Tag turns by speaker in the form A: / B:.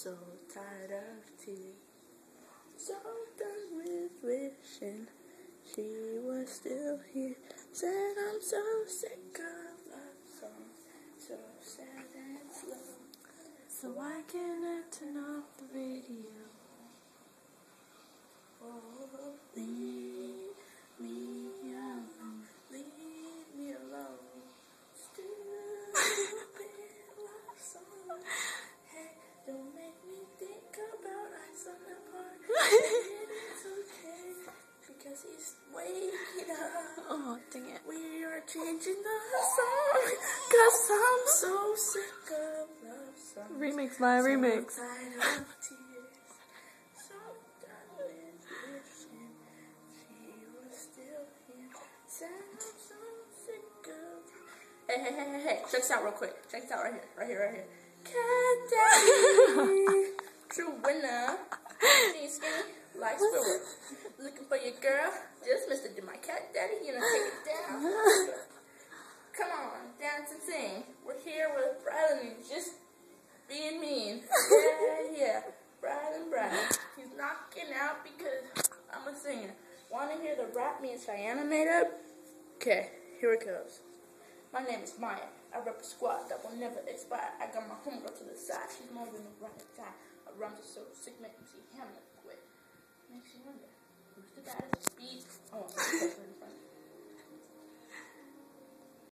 A: so tired of tears. So done with wishing she was still here. Said I'm so sick of love songs, so sad and slow. So why can't I turn off the radio? Oh, leave me alone, leave me alone. Stupid love song. Hey, don't make me think about us on the park. It's okay, because he's waking up.
B: Oh, dang it.
A: We are changing the song, cause I'm so sick of love songs.
B: Remix by remix.
A: So tired of tears, so done with wishing she was still here. Said I'm so sick of. Hey, check this out real quick. Check this out right here. Cat Daddy, true winner. She's skinny, like squirrel. Looking for your girl, just Mr. My Cat Daddy, take it down. Come on, dance and sing. We're here with Brylan, just being mean. Yeah, Brylan. He's knocking out because I'm a singer. Want to hear the rap me and Cheyenne made up? Okay, here it goes. My name is Maya. I rep a squad that will never expire. I got my homegirl to the side. She's more than a running time. I run to so sick, make me see Hamlet quit. Makes you wonder, who's the baddest speed? Oh,